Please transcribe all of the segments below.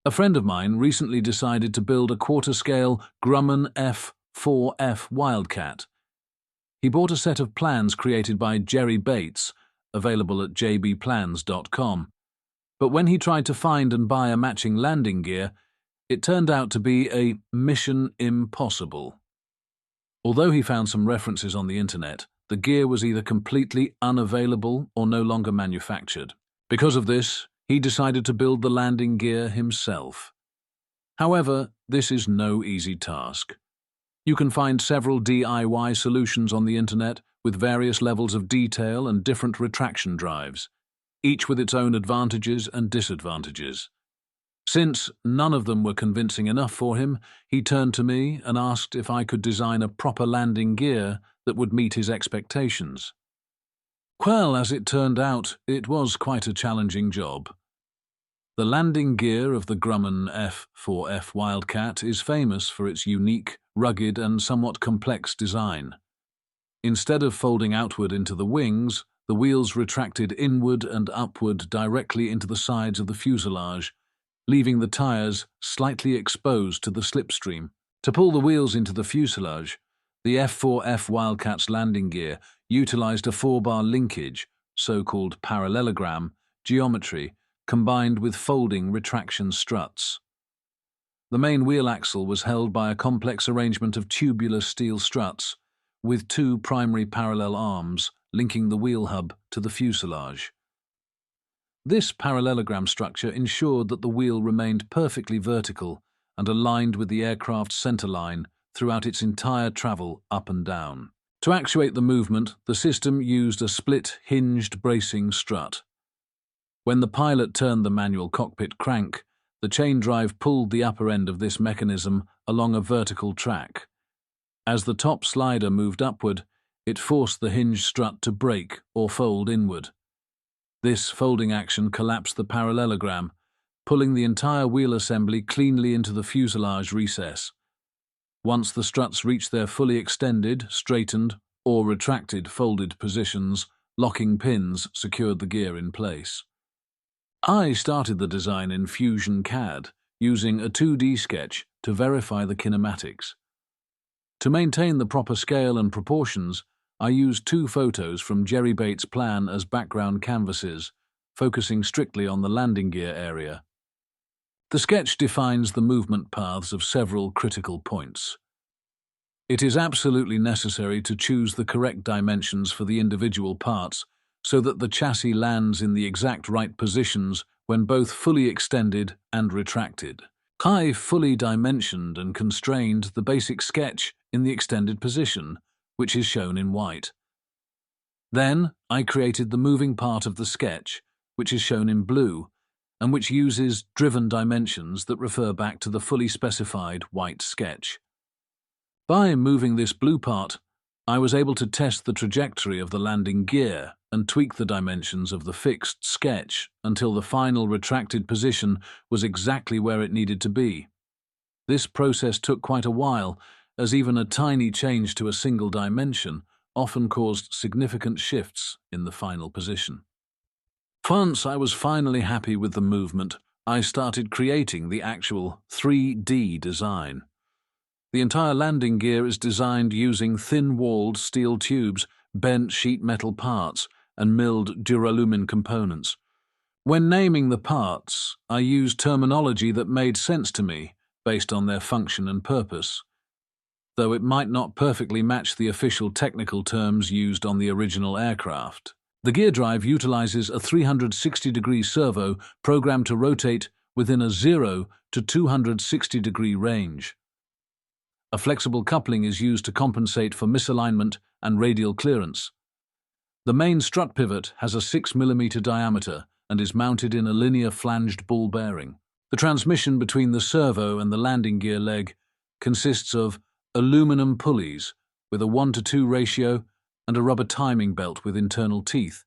A friend of mine recently decided to build a quarter-scale Grumman F4F Wildcat. He bought a set of plans created by Jerry Bates, available at jbplans.com. But when he tried to find and buy a matching landing gear, it turned out to be a mission impossible. Although he found some references on the internet, the gear was either completely unavailable or no longer manufactured. Because of this, he decided to build the landing gear himself. However, this is no easy task. You can find several DIY solutions on the internet with various levels of detail and different retraction drives, each with its own advantages and disadvantages. Since none of them were convincing enough for him, he turned to me and asked if I could design a proper landing gear that would meet his expectations. Well, as it turned out, it was quite a challenging job. The landing gear of the Grumman F4F Wildcat is famous for its unique, rugged and somewhat complex design. Instead of folding outward into the wings, the wheels retracted inward and upward directly into the sides of the fuselage, leaving the tires slightly exposed to the slipstream. To pull the wheels into the fuselage, the F4F Wildcat's landing gear utilized a 4-bar linkage, so-called parallelogram, geometry, combined with folding retraction struts. The main wheel axle was held by a complex arrangement of tubular steel struts, with 2 primary parallel arms linking the wheel hub to the fuselage. This parallelogram structure ensured that the wheel remained perfectly vertical and aligned with the aircraft's centerline throughout its entire travel up and down. To actuate the movement, the system used a split hinged bracing strut. When the pilot turned the manual cockpit crank, the chain drive pulled the upper end of this mechanism along a vertical track. As the top slider moved upward, it forced the hinge strut to break or fold inward. This folding action collapsed the parallelogram, pulling the entire wheel assembly cleanly into the fuselage recess. Once the struts reached their fully extended, straightened, or retracted folded positions, locking pins secured the gear in place. I started the design in Fusion CAD, using a 2D sketch to verify the kinematics. To maintain the proper scale and proportions, I used 2 photos from Jerry Bates' plan as background canvases, focusing strictly on the landing gear area. The sketch defines the movement paths of several critical points. It is absolutely necessary to choose the correct dimensions for the individual parts so that the chassis lands in the exact right positions when both fully extended and retracted. I fully dimensioned and constrained the basic sketch in the extended position, which is shown in white. Then I created the moving part of the sketch, which is shown in blue, and which uses driven dimensions that refer back to the fully specified white sketch. By moving this blue part, I was able to test the trajectory of the landing gear and tweak the dimensions of the fixed sketch until the final retracted position was exactly where it needed to be. This process took quite a while, as even a tiny change to a single dimension often caused significant shifts in the final position. Once I was finally happy with the movement, I started creating the actual 3D design. The entire landing gear is designed using thin-walled steel tubes, bent sheet metal parts, and milled duralumin components. When naming the parts, I used terminology that made sense to me based on their function and purpose, though it might not perfectly match the official technical terms used on the original aircraft. The gear drive utilizes a 360-degree servo programmed to rotate within a 0 to 260-degree range. A flexible coupling is used to compensate for misalignment and radial clearance. The main strut pivot has a 6 mm diameter and is mounted in a linear flanged ball bearing. The transmission between the servo and the landing gear leg consists of aluminum pulleys with a 1:2 ratio and a rubber timing belt with internal teeth,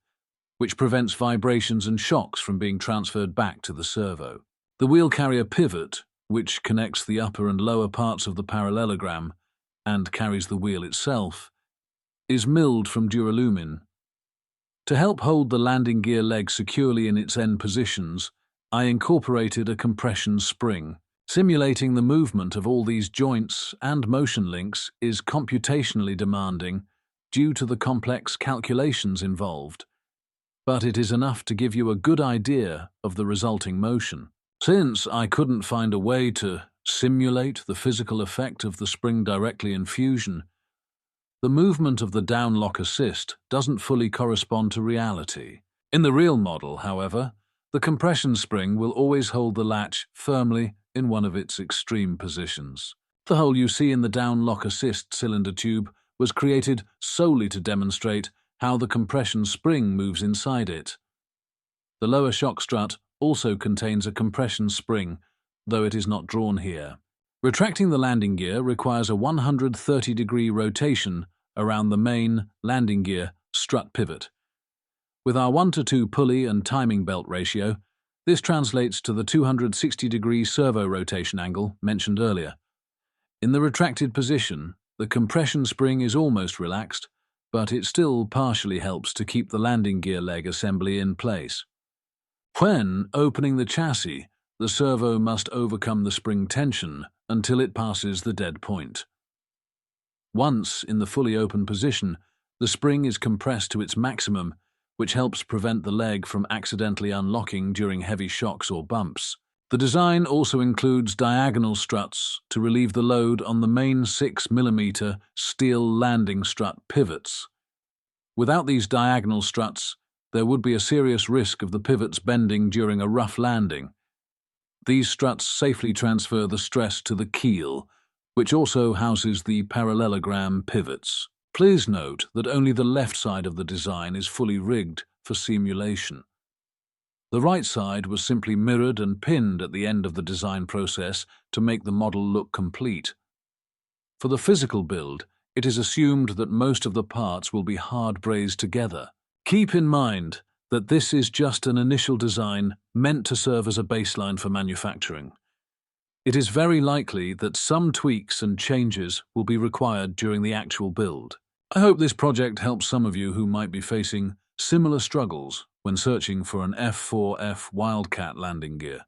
which prevents vibrations and shocks from being transferred back to the servo. The wheel carrier pivot, which connects the upper and lower parts of the parallelogram and carries the wheel itself, is milled from duralumin. To help hold the landing gear leg securely in its end positions, I incorporated a compression spring. Simulating the movement of all these joints and motion links is computationally demanding due to the complex calculations involved, but it is enough to give you a good idea of the resulting motion. Since I couldn't find a way to simulate the physical effect of the spring directly in fusion, the movement of the down-lock assist doesn't fully correspond to reality. In the real model, however, the compression spring will always hold the latch firmly in one of its extreme positions. The hole you see in the down-lock assist cylinder tube was created solely to demonstrate how the compression spring moves inside it. The lower shock strut also contains a compression spring, though it is not drawn here. Retracting the landing gear requires a 130-degree rotation around the main landing gear strut pivot. With our 1:2 pulley and timing belt ratio, this translates to the 260-degree servo rotation angle mentioned earlier. In the retracted position, the compression spring is almost relaxed, but it still partially helps to keep the landing gear leg assembly in place. When opening the chassis, the servo must overcome the spring tension until it passes the dead point. Once in the fully open position, the spring is compressed to its maximum, which helps prevent the leg from accidentally unlocking during heavy shocks or bumps. The design also includes diagonal struts to relieve the load on the main 6mm steel landing strut pivots. Without these diagonal struts, there would be a serious risk of the pivots bending during a rough landing. These struts safely transfer the stress to the keel, which also houses the parallelogram pivots. Please note that only the left side of the design is fully rigged for simulation. The right side was simply mirrored and pinned at the end of the design process to make the model look complete. For the physical build, it is assumed that most of the parts will be hard brazed together. Keep in mind that this is just an initial design meant to serve as a baseline for manufacturing. It is very likely that some tweaks and changes will be required during the actual build. I hope this project helps some of you who might be facing similar struggles when searching for an F4F Wildcat landing gear.